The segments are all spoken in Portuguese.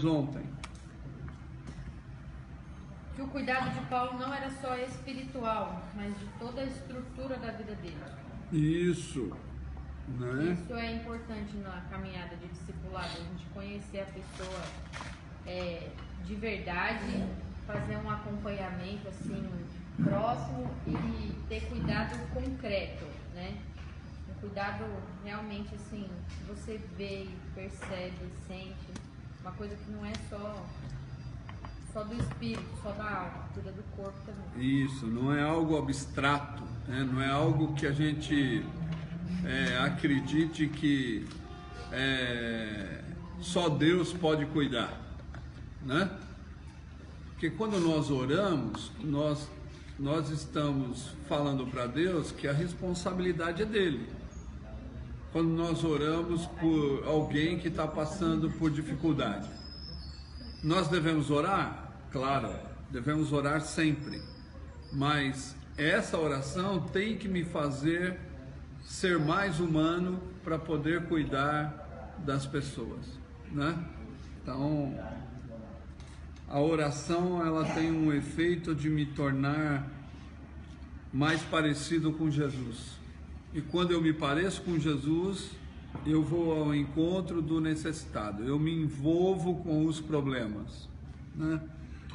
lemos ontem. Que o cuidado de Paulo não era só espiritual, mas de toda a estrutura da vida dele. Isso, né? Isso é importante na caminhada de discipulado, a gente conhecer a pessoa de verdade, fazer um acompanhamento assim próximo e ter cuidado concreto, né? Um cuidado realmente assim, você vê, percebe, sente, uma coisa que não é só do espírito, só da alma, cuida do corpo também. Isso, não é algo abstrato, né? Não é algo que a gente acredite que só Deus pode cuidar, né? Porque quando nós oramos, nós estamos falando para Deus que a responsabilidade é dele. Quando nós oramos por alguém que está passando por dificuldade, nós devemos orar? Claro, devemos orar sempre, mas essa oração tem que me fazer ser mais humano para poder cuidar das pessoas, né? Então, a oração, ela tem um efeito de me tornar mais parecido com Jesus. E quando eu me pareço com Jesus, eu vou ao encontro do necessitado, eu me envolvo com os problemas, né?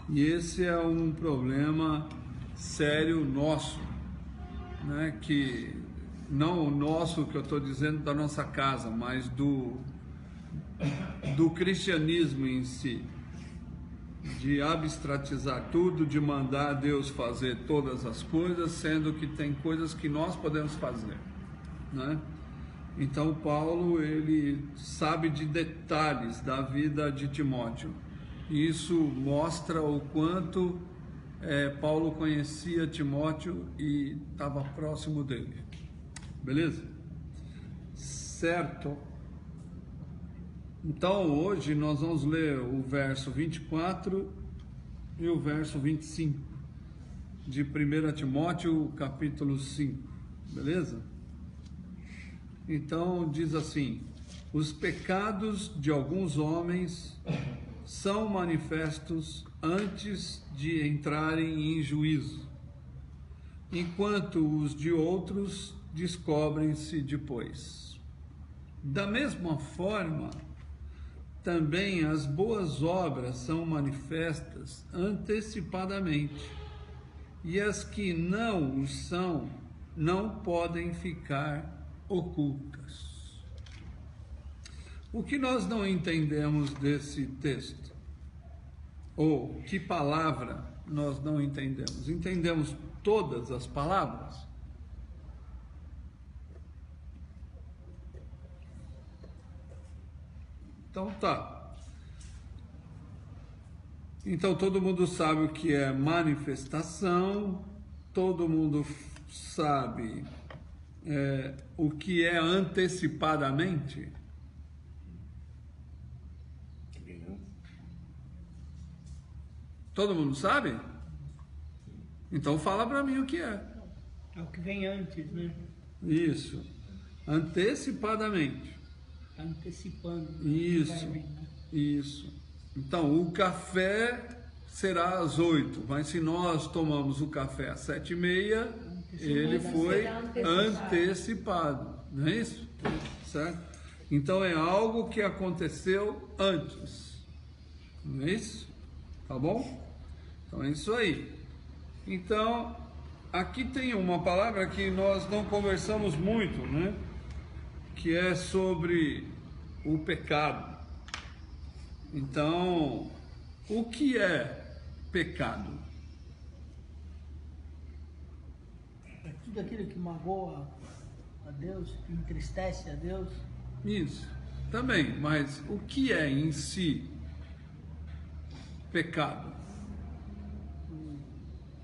E esse é um problema sério nosso, né? Que não o nosso, que eu estou dizendo da nossa casa, mas do cristianismo em si, de abstratizar tudo, de mandar Deus fazer todas as coisas, sendo que tem coisas que nós podemos fazer, né? Então Paulo, ele sabe de detalhes da vida de Timóteo. Isso mostra o quanto Paulo conhecia Timóteo e estava próximo dele. Beleza? Certo? Então hoje nós vamos ler o verso 24 e o verso 25 de 1 Timóteo capítulo 5. Beleza? Então diz assim: os pecados de alguns homens são manifestos antes de entrarem em juízo, enquanto os de outros descobrem-se depois. Da mesma forma, também as boas obras são manifestas antecipadamente, e as que não o são não podem ficar ocultas. O que nós não entendemos desse texto? Ou que palavra nós não entendemos? Entendemos todas as palavras? Então tá. Então todo mundo sabe o que é manifestação, todo mundo sabe o que é antecipadamente. Todo mundo sabe? Então fala para mim o que é. É o que vem antes, né? Isso. Antecipadamente. Antecipando. Isso. Isso. Então o café será às 8, mas se nós tomamos o café às 7h30, ele foi antecipado. Não é isso? Certo? Então é algo que aconteceu antes. Não é isso? Tá bom? Então é isso aí. Então, aqui tem uma palavra que nós não conversamos muito, né? Que é sobre o pecado. Então, o que é pecado? É tudo aquilo que magoa a Deus, que entristece a Deus. Isso, também, mas o que é em si pecado?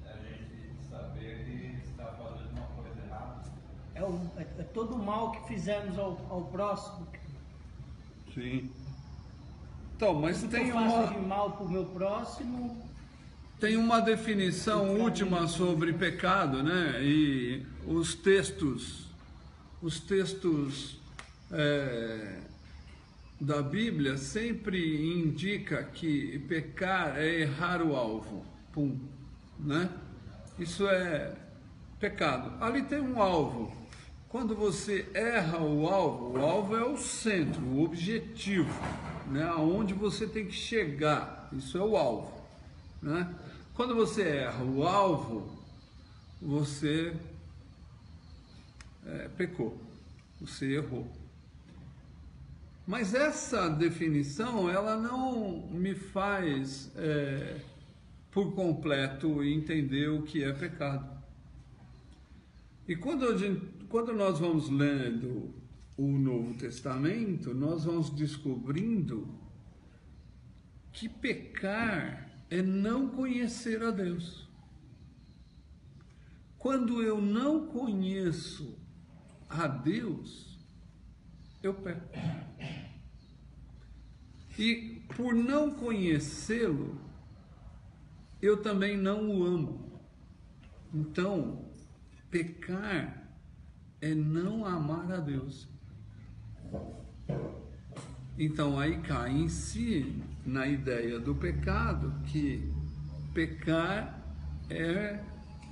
A gente saber que está fazendo uma coisa errada. É todo o mal que fizemos ao próximo. Sim. Então, mas Tudo tem que eu faço de mal para o meu próximo. Tem uma definição última sobre pecado, né? E os textos da Bíblia sempre indica que pecar é errar o alvo, pum, né? Isso é pecado. Ali tem um alvo. Quando você erra o alvo é o centro, o objetivo, né? Aonde você tem que chegar, isso é o alvo, né? Quando você erra o alvo, você pecou, você errou. Mas essa definição, ela não me faz por completo entender o que é pecado. E quando nós vamos lendo o Novo Testamento, nós vamos descobrindo que pecar é não conhecer a Deus. Quando eu não conheço a Deus, eu peco. E por não conhecê-lo, eu também não o amo. Então, pecar é não amar a Deus. Então aí cai em si na ideia do pecado, que pecar é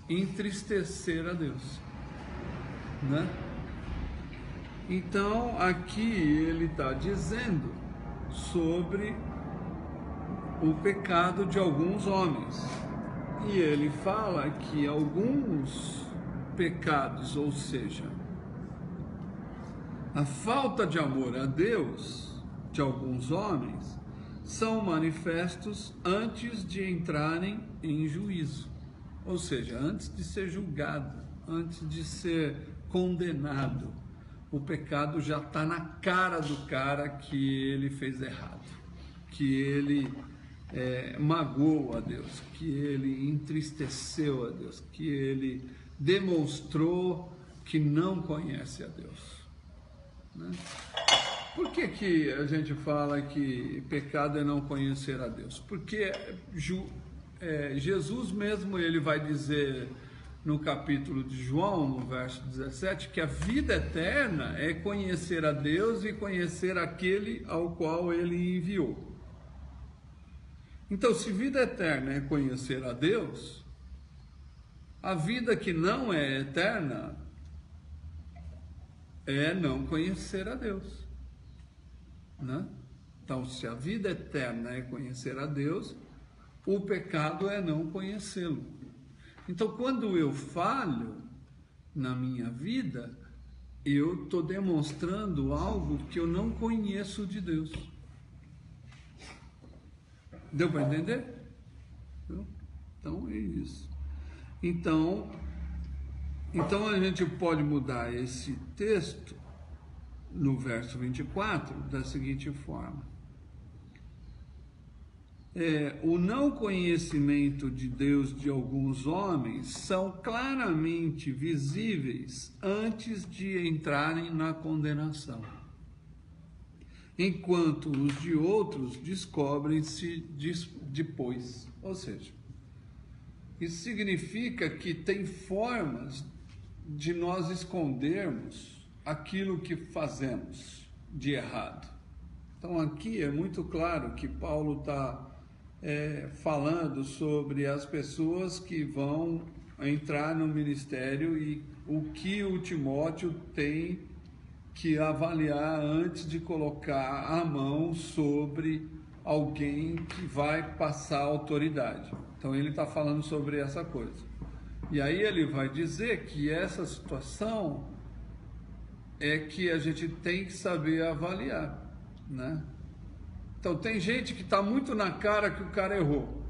entristecer a Deus, né? Então aqui ele está dizendo sobre o pecado de alguns homens, e ele fala que alguns pecados, ou seja, a falta de amor a Deus de alguns homens, são manifestos antes de entrarem em juízo, ou seja, antes de ser julgado, antes de ser condenado. O pecado já está na cara do cara que ele fez errado, que ele magoou a Deus, que ele entristeceu a Deus, que ele demonstrou que não conhece a Deus, né? Por que a gente fala que pecado é não conhecer a Deus? Porque Jesus mesmo, ele vai dizer no capítulo de João, no verso 17, que a vida eterna é conhecer a Deus e conhecer aquele ao qual ele enviou. Então, se vida eterna é conhecer a Deus, a vida que não é eterna é não conhecer a Deus, né? Então, se a vida eterna é conhecer a Deus, o pecado é não conhecê-lo. Então, quando eu falho na minha vida, eu estou demonstrando algo que eu não conheço de Deus. Deu para entender? Então é isso. Então a gente pode mudar esse texto no verso 24 da seguinte forma: o não conhecimento de Deus de alguns homens são claramente visíveis antes de entrarem na condenação, enquanto os de outros descobrem-se depois. Ou seja, isso significa que tem formas de nós escondermos aquilo que fazemos de errado. Então aqui é muito claro que Paulo está falando sobre as pessoas que vão entrar no ministério e o que o Timóteo tem que avaliar antes de colocar a mão sobre alguém que vai passar autoridade. Então ele está falando sobre essa coisa. E aí ele vai dizer que essa situação é que a gente tem que saber avaliar, né? Então tem gente que está muito na cara que o cara errou.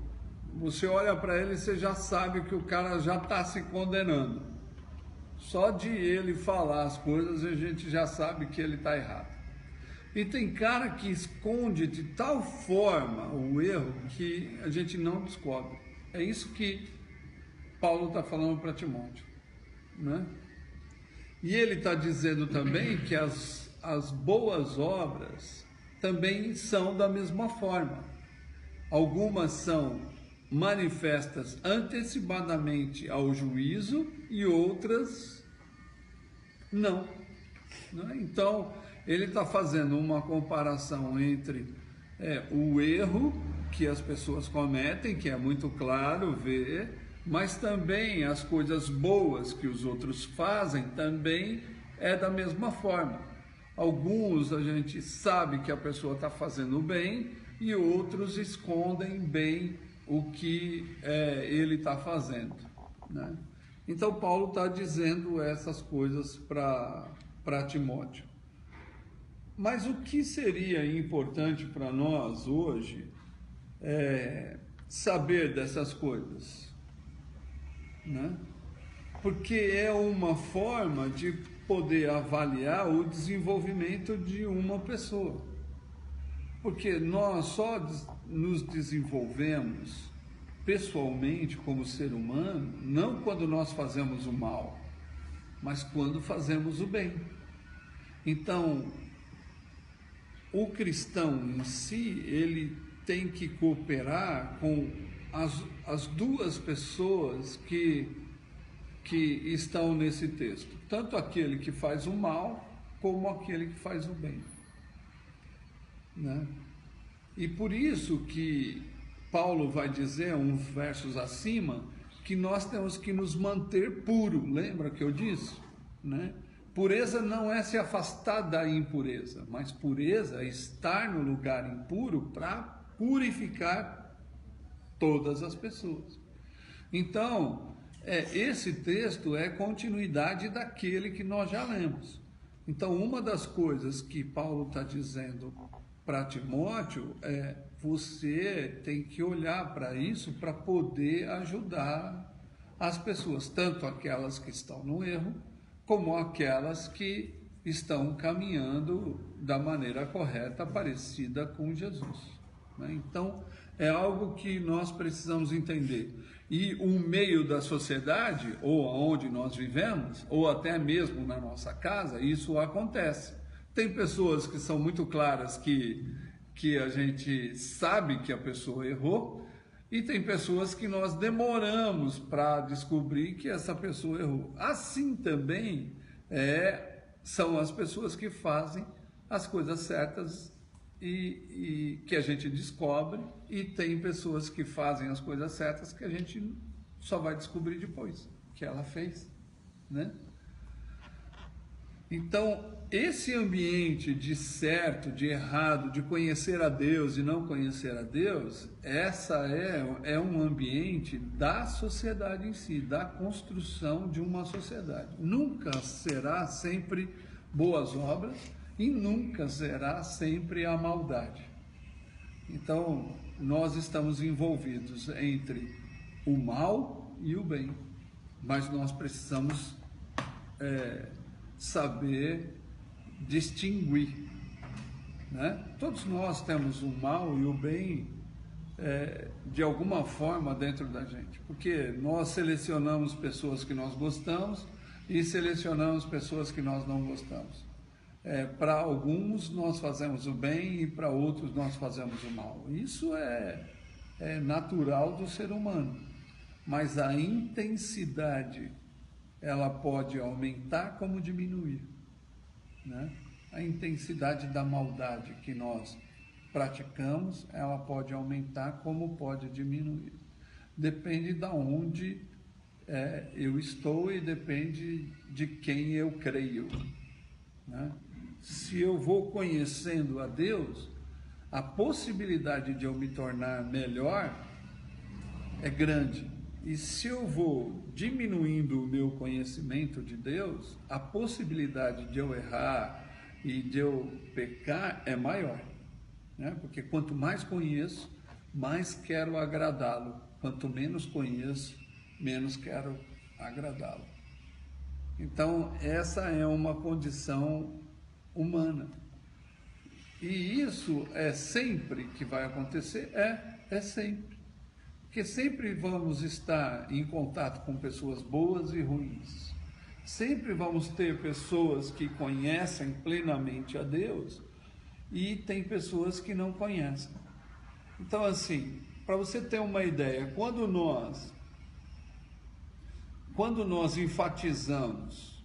Você olha para ele e você já sabe que o cara já está se condenando. Só de ele falar as coisas a gente já sabe que ele está errado. E tem cara que esconde de tal forma o erro que a gente não descobre. É isso que Paulo está falando para Timóteo, né? E ele está dizendo também que as boas obras também são da mesma forma. Algumas são manifestas antecipadamente ao juízo e outras não, né? Então ele está fazendo uma comparação entre o erro que as pessoas cometem, que é muito claro ver, mas também as coisas boas que os outros fazem também é da mesma forma. Alguns a gente sabe que a pessoa está fazendo bem e outros escondem bem o que ele está fazendo, né? Então Paulo está dizendo essas coisas para Timóteo. Mas o que seria importante para nós hoje é saber dessas coisas, né? Porque é uma forma de poder avaliar o desenvolvimento de uma pessoa. Porque nós só nos desenvolvemos pessoalmente como ser humano, não quando nós fazemos o mal, mas quando fazemos o bem. Então, o cristão em si, ele tem que cooperar com as duas pessoas que estão nesse texto, tanto aquele que faz o mal, como aquele que faz o bem, né? E por isso que Paulo vai dizer, uns versos acima, que nós temos que nos manter puro. Lembra que eu disse, né? Pureza não é se afastar da impureza, mas pureza é estar no lugar impuro para purificar todas as pessoas. Então, esse texto é continuidade daquele que nós já lemos. Então, uma das coisas que Paulo está dizendo para Timóteo você tem que olhar para isso para poder ajudar as pessoas, tanto aquelas que estão no erro, como aquelas que estão caminhando da maneira correta, parecida com Jesus, né? Então, é algo que nós precisamos entender. E o meio da sociedade, ou onde nós vivemos, ou até mesmo na nossa casa, isso acontece. Tem pessoas que são muito claras que a gente sabe que a pessoa errou, e tem pessoas que nós demoramos para descobrir que essa pessoa errou. Assim também são as pessoas que fazem as coisas certas e que a gente descobre, e tem pessoas que fazem as coisas certas que a gente só vai descobrir depois que ela fez, né? Então, esse ambiente de certo, de errado, de conhecer a Deus e não conhecer a Deus, essa é um ambiente da sociedade em si, da construção de uma sociedade. Nunca será sempre boas obras e nunca será sempre a maldade. Então, nós estamos envolvidos entre o mal e o bem, mas nós precisamos saber distinguir, né? Todos nós temos o mal e o bem de alguma forma dentro da gente, porque nós selecionamos pessoas que nós gostamos e selecionamos pessoas que nós não gostamos. Para alguns nós fazemos o bem e para outros nós fazemos o mal. Isso é natural do ser humano, mas a intensidade ela pode aumentar como diminuir, né? A intensidade da maldade que nós praticamos, ela pode aumentar como pode diminuir. Depende de onde eu estou e depende de quem eu creio, né? Se eu vou conhecendo a Deus, a possibilidade de eu me tornar melhor é grande. E se eu vou diminuindo o meu conhecimento de Deus, a possibilidade de eu errar e de eu pecar é maior, né? Porque quanto mais conheço, mais quero agradá-lo. Quanto menos conheço, menos quero agradá-lo. Então, essa é uma condição humana. E isso é sempre que vai acontecer? É sempre. Porque sempre vamos estar em contato com pessoas boas e ruins. Sempre vamos ter pessoas que conhecem plenamente a Deus e tem pessoas que não conhecem. Então, assim, para você ter uma ideia, quando nós enfatizamos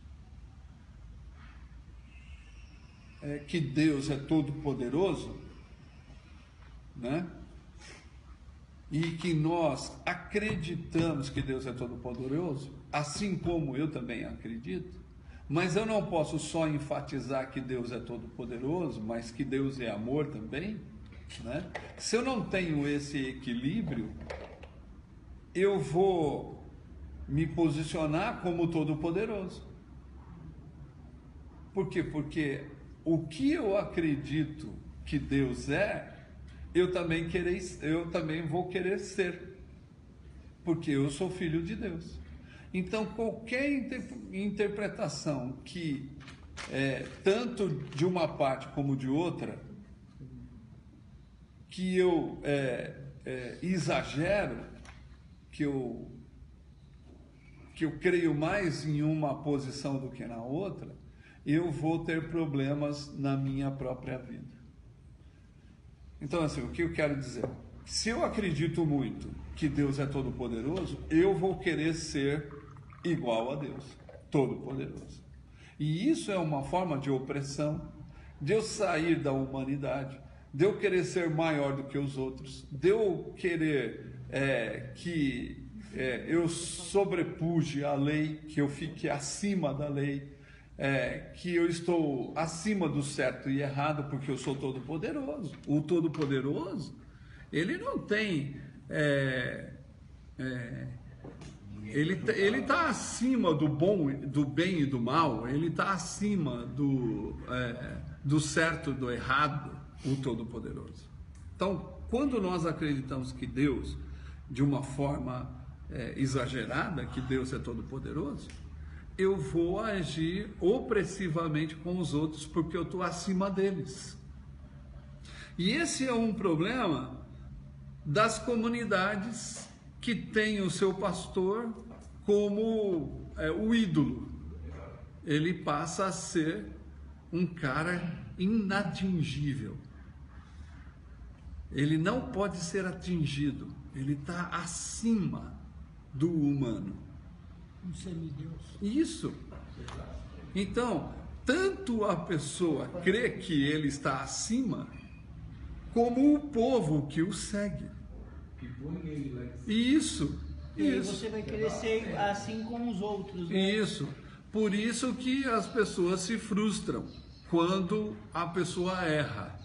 que Deus é todo-poderoso, né? E que nós acreditamos que Deus é todo-poderoso, assim como eu também acredito, mas eu não posso só enfatizar que Deus é todo-poderoso, mas que Deus é amor também, né? Se eu não tenho esse equilíbrio, eu vou me posicionar como todo-poderoso. Por quê? Porque o que eu acredito que Deus é, eu também vou querer ser, porque eu sou filho de Deus. Então, qualquer interpretação que, tanto de uma parte como de outra, que eu exagero, que eu creio mais em uma posição do que na outra, eu vou ter problemas na minha própria vida. Então, assim, o que eu quero dizer? Se eu acredito muito que Deus é todo-poderoso, eu vou querer ser igual a Deus, todo-poderoso. E isso é uma forma de opressão, de eu sair da humanidade, de eu querer ser maior do que os outros, de eu querer que eu sobrepuje a lei, que eu fique acima da lei, que eu estou acima do certo e errado, porque eu sou todo-poderoso. O todo-poderoso, ele não tem... ele está acima do bom, do bem e do mal, ele está acima do certo e do errado, o todo-poderoso. Então, quando nós acreditamos que Deus, de uma forma exagerada, que Deus é todo-poderoso, eu vou agir opressivamente com os outros, porque eu estou acima deles. E esse é um problema das comunidades que têm o seu pastor como o ídolo. Ele passa a ser um cara inatingível. Ele não pode ser atingido. Ele está acima do humano. Um semideus. Isso. Então, tanto a pessoa crê que ele está acima, como o povo que o segue. Isso. E aí você vai querer ser assim como os outros, né? Isso. Por isso que as pessoas se frustram quando a pessoa erra.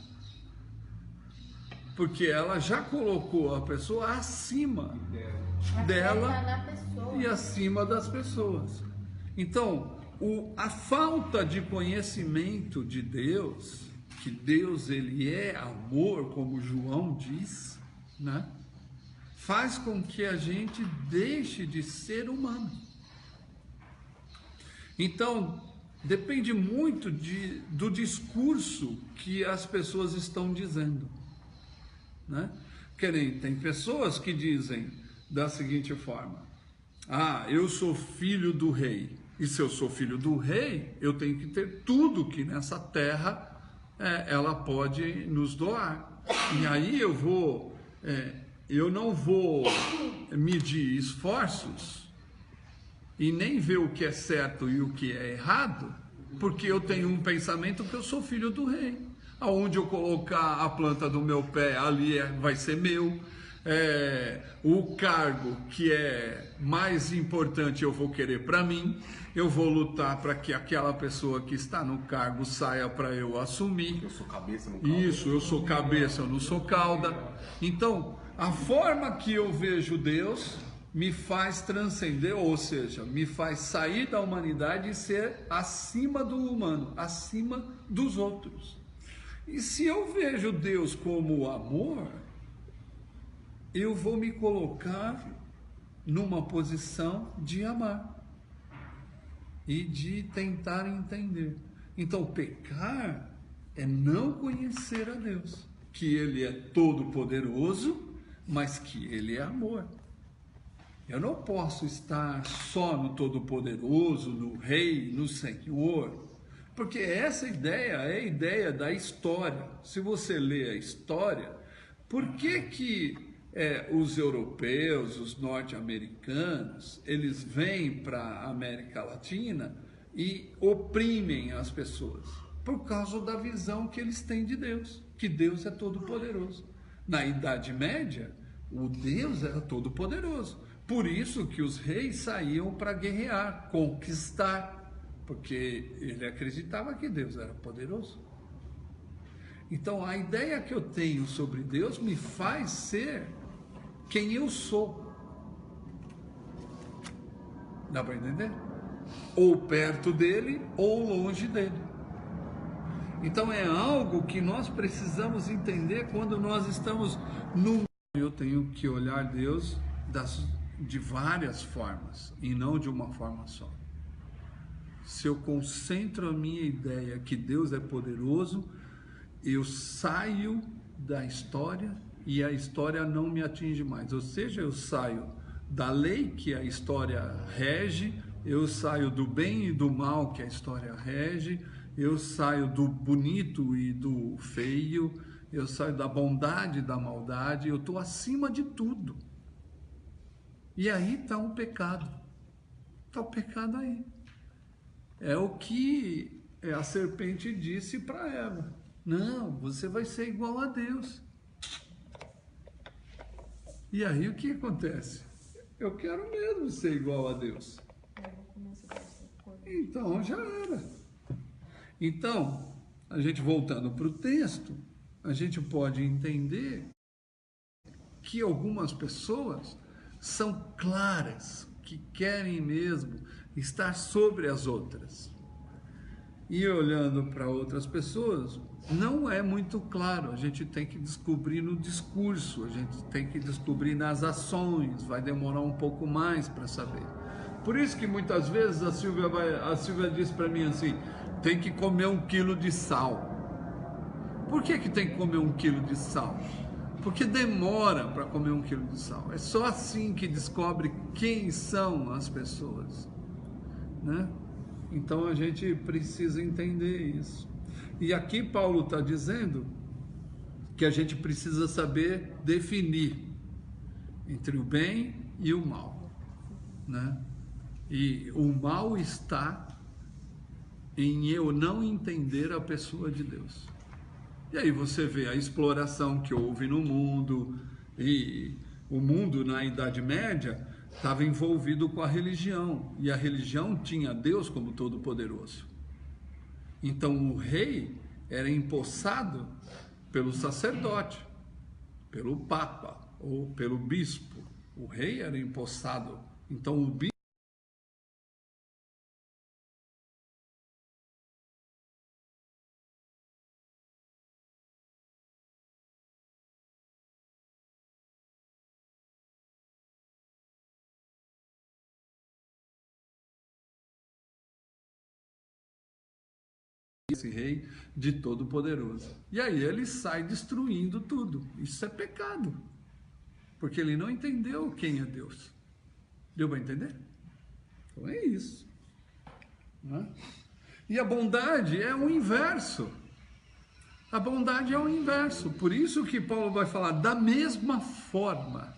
Porque ela já colocou a pessoa acima dela e acima das pessoas. Então, a falta de conhecimento de Deus, que Deus ele é amor, como João diz, né? Faz com que a gente deixe de ser humano. Então, depende muito do discurso que as pessoas estão dizendo, né? Tem pessoas que dizem da seguinte forma: eu sou filho do rei, e se eu sou filho do rei, eu tenho que ter tudo que nessa terra ela pode nos doar. E aí eu não vou medir esforços e nem ver o que é certo e o que é errado, porque eu tenho um pensamento que eu sou filho do rei. Aonde eu colocar a planta do meu pé, ali vai ser meu. O cargo que é mais importante eu vou querer para mim. Eu vou lutar para que aquela pessoa que está no cargo saia para eu assumir. Eu sou cabeça, não cauda. Isso, eu sou cabeça, eu não sou cauda. Então, a forma que eu vejo Deus me faz transcender, ou seja, me faz sair da humanidade e ser acima do humano, acima dos outros. E se eu vejo Deus como amor, eu vou me colocar numa posição de amar e de tentar entender. Então, pecar é não conhecer a Deus, que Ele é todo-poderoso, mas que Ele é amor. Eu não posso estar só no Todo-Poderoso, no Rei, no Senhor, porque essa ideia é a ideia da história. Se você lê a história, por que os europeus, os norte-americanos, eles vêm para a América Latina e oprimem as pessoas? por causa da visão que eles têm de Deus, que Deus é todo-poderoso. Na Idade Média, o Deus era todo-poderoso. Por isso que os reis saíam para guerrear, conquistar, porque ele acreditava que Deus era poderoso. Então, a ideia que eu tenho sobre Deus me faz ser quem eu sou. Dá para entender? Ou perto dele, ou longe dele. Então, é algo que nós precisamos entender quando nós estamos no... Eu tenho que olhar Deus de várias formas, e não de uma forma só. Se eu concentro a minha ideia que Deus é poderoso, eu saio da história e a história não me atinge mais. Ou seja, eu saio da lei que a história rege, eu saio do bem e do mal que a história rege, eu saio do bonito e do feio, eu saio da bondade e da maldade, eu estou acima de tudo. E aí está um pecado. Está o pecado aí. É o que a serpente disse para Eva. Não, você vai ser igual a Deus. E aí o que acontece? Eu quero mesmo ser igual a Deus. Então já era. Então, a gente voltando para o texto, a gente pode entender que algumas pessoas são claras, que querem mesmo estar sobre as outras. E olhando para outras pessoas, não é muito claro. A gente tem que descobrir no discurso, a gente tem que descobrir nas ações, vai demorar um pouco mais para saber. Por isso que muitas vezes a Silvia diz para mim assim, tem que comer 1 quilo de sal. Por que tem que comer 1 quilo de sal? Porque demora para comer 1 quilo de sal. É só assim que descobre quem são as pessoas, né? Então a gente precisa entender isso. E aqui Paulo está dizendo que a gente precisa saber definir entre o bem e o mal, né? E o mal está em eu não entender a pessoa de Deus. E aí você vê a exploração que houve no mundo, e o mundo na Idade Média estava envolvido com a religião, e a religião tinha Deus como todo-poderoso. Então o rei era empossado pelo sacerdote, pelo papa ou pelo bispo. O rei era empossado. Então o bispo esse rei de todo-poderoso. E aí ele sai destruindo tudo. Isso é pecado. Porque ele não entendeu quem é Deus. Deu para entender? Então é isso. Né? E a bondade é o inverso. A bondade é o inverso. Por isso que Paulo vai falar da mesma forma.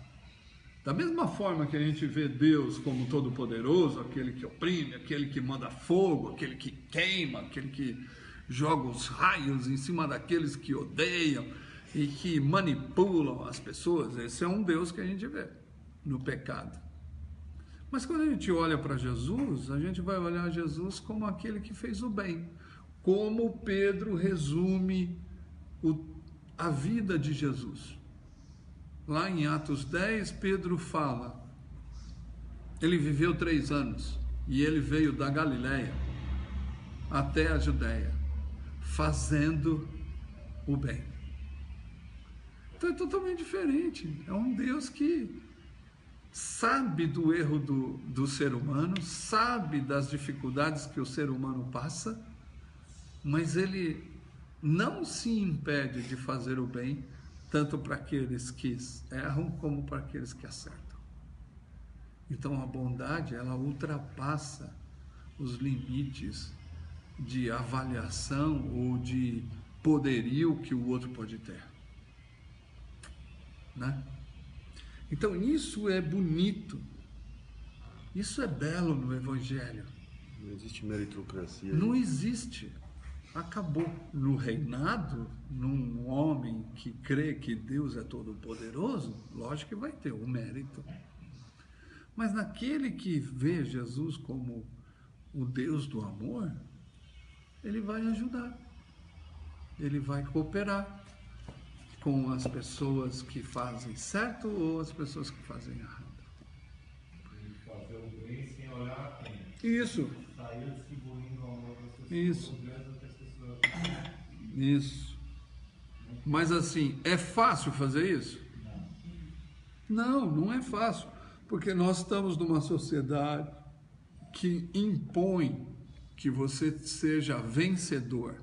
Da mesma forma que a gente vê Deus como todo-poderoso, aquele que oprime, aquele que manda fogo, aquele que queima, aquele que joga os raios em cima daqueles que odeiam e que manipulam as pessoas. Esse é um Deus que a gente vê no pecado. Mas quando a gente olha para Jesus, a gente vai olhar Jesus como aquele que fez o bem. Como Pedro resume a vida de Jesus. Lá em Atos 10, Pedro fala, ele viveu 3 anos e ele veio da Galileia até a Judéia, fazendo o bem. Então é totalmente diferente. É um Deus que sabe do erro do ser humano, sabe das dificuldades que o ser humano passa, mas ele não se impede de fazer o bem, tanto para aqueles que erram como para aqueles que acertam. Então a bondade, ela ultrapassa os limites de avaliação ou de poderio que o outro pode ter, né? Então isso é bonito, isso é belo no Evangelho. Não existe meritocracia. Não existe. acabou. No reinado, num homem que crê que Deus é todo-poderoso, lógico que vai ter o mérito. Mas naquele que vê Jesus como o Deus do amor, ele vai ajudar, ele vai cooperar com as pessoas que fazem certo ou as pessoas que fazem errado. E fazer o bem sem olhar a quem. Isso, Sair distribuindo o amor das pessoas. Isso. Olhando outras pessoas. isso. Mas assim, é fácil fazer isso? Não, não é fácil, porque nós estamos numa sociedade que impõe que você seja vencedor,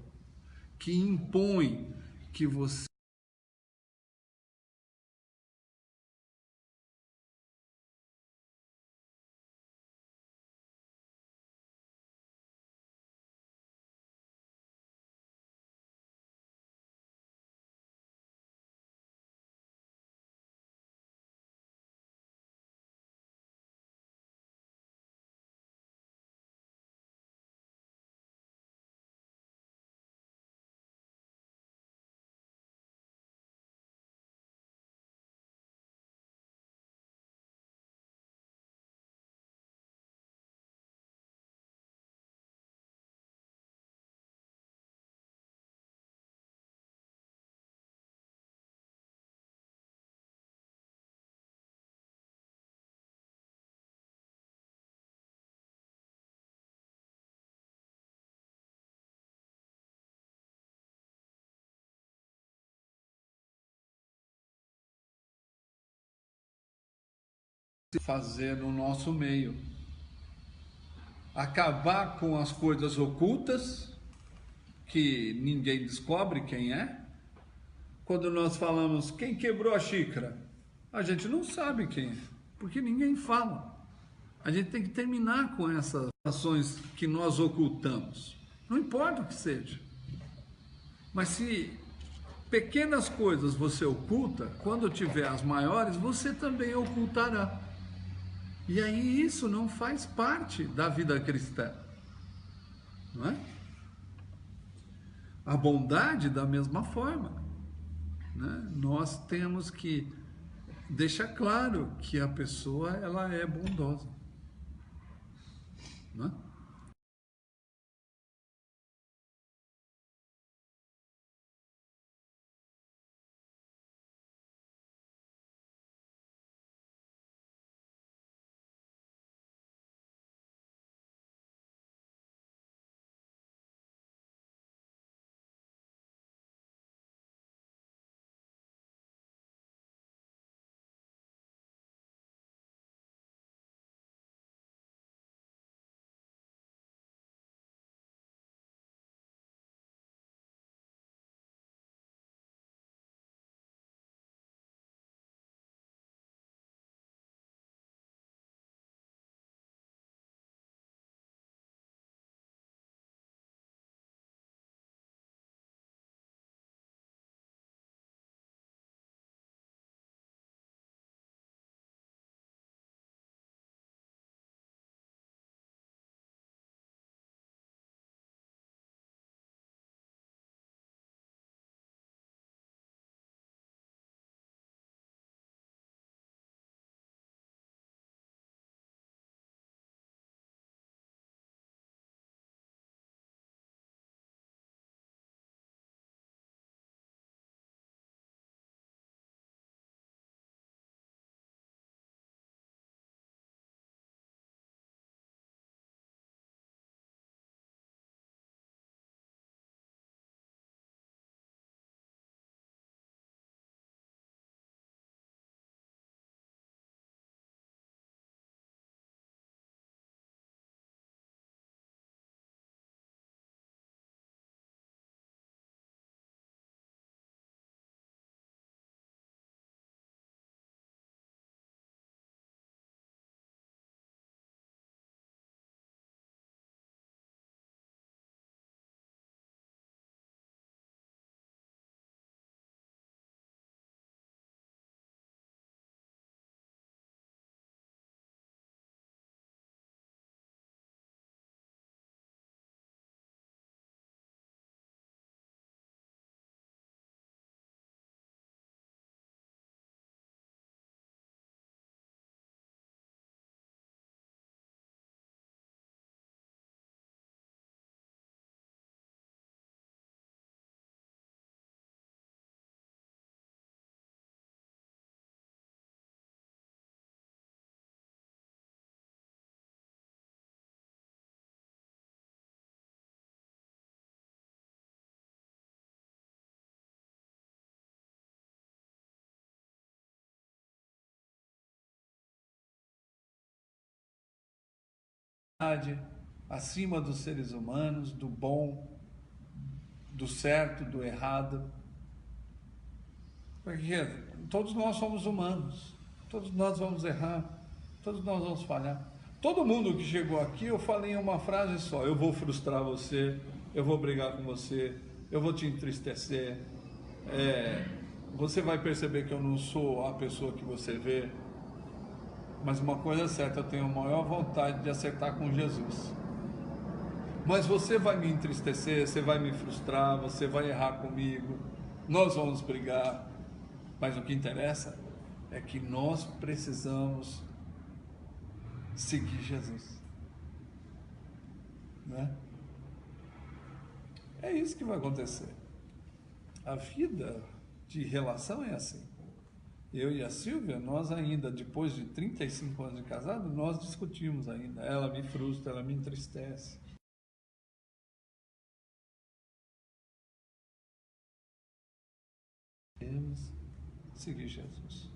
que impõe que você fazer no nosso meio. Acabar com as coisas ocultas, que ninguém descobre quem é. Quando nós falamos quem quebrou a xícara, a gente não sabe quem é, porque ninguém fala. A gente tem que terminar com essas ações que nós ocultamos, não importa o que seja. Mas se pequenas coisas você oculta, quando tiver as maiores, você também ocultará. E aí isso não faz parte da vida cristã, não é? A bondade da mesma forma, né? Nós temos que deixar claro que a pessoa ela é bondosa, não é? acima dos seres humanos, do bom, do certo, do errado. Porque todos nós somos humanos, todos nós vamos errar, todos nós vamos falhar. Todo mundo que chegou aqui, eu falei uma frase só: eu vou frustrar você, eu vou brigar com você, eu vou te entristecer, você vai perceber que eu não sou a pessoa que você vê. Mas uma coisa é certa, eu tenho a maior vontade de acertar com Jesus. Mas você vai me entristecer, você vai me frustrar, você vai errar comigo, nós vamos brigar. Mas o que interessa é que nós precisamos seguir Jesus, né? É isso que vai acontecer. A vida de relação é assim. Eu e a Silvia, nós ainda, depois de 35 anos de casado, nós discutimos ainda. Ela me frustra, ela me entristece. Devemos seguir Jesus.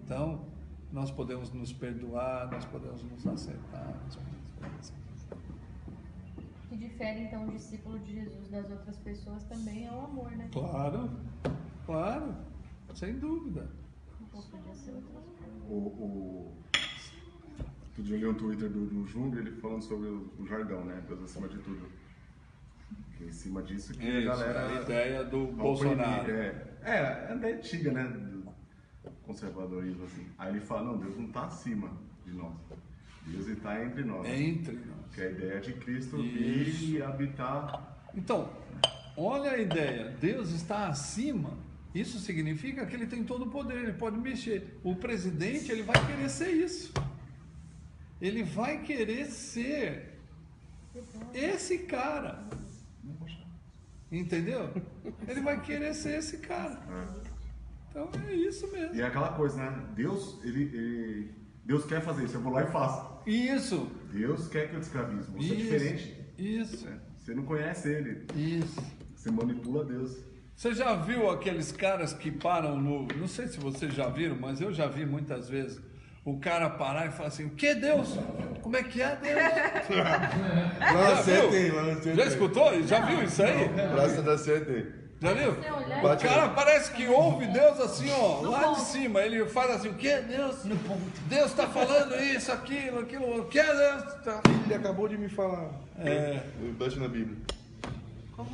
Então, nós podemos nos perdoar, nós podemos nos aceitar, nós podemos fazer assim. O que difere, então, o discípulo de Jesus das outras pessoas também é o amor, né? Claro, claro, sem dúvida. Não podia ser outras coisas. Outro dia eu li um Twitter do Jung, ele falando sobre o jargão, né? Deus acima de tudo. Que em cima disso que Isso, a galera... a ideia do Bolsonaro. É a ideia antiga, né? Do conservadorismo, assim. Aí ele fala, não, Deus não está acima de nós. Deus está entre nós. Entre nós. Que é a ideia de Cristo vir e habitar. Então, olha a ideia, Deus está acima, isso significa que ele tem todo o poder, ele pode mexer. O presidente, ele vai querer ser isso. Ele vai querer ser esse cara. Entendeu? Ele vai querer ser esse cara. Então é isso mesmo. E é aquela coisa, né? Deus, Deus quer fazer isso, eu vou lá e faço. Isso. Deus quer que eu te escravize. Você é diferente. Isso. Você não conhece ele. Isso. Você manipula Deus. Você já viu aqueles caras que param no... Não sei se vocês já viram, mas eu já vi muitas vezes. O cara parar e falar assim, o que Deus? Como é que é Deus? Lá acertei. Já escutou? Já viu isso aí? Graças a Deus acertei. Já viu? Você olhar O cara parece que ouve Deus assim, ó, No lá ponto. de cima. Ele faz assim, o que Deus? Deus está falando isso, aquilo, o que Deus? Tá. Ele acabou de me falar. É. Eu deixo na Bíblia. como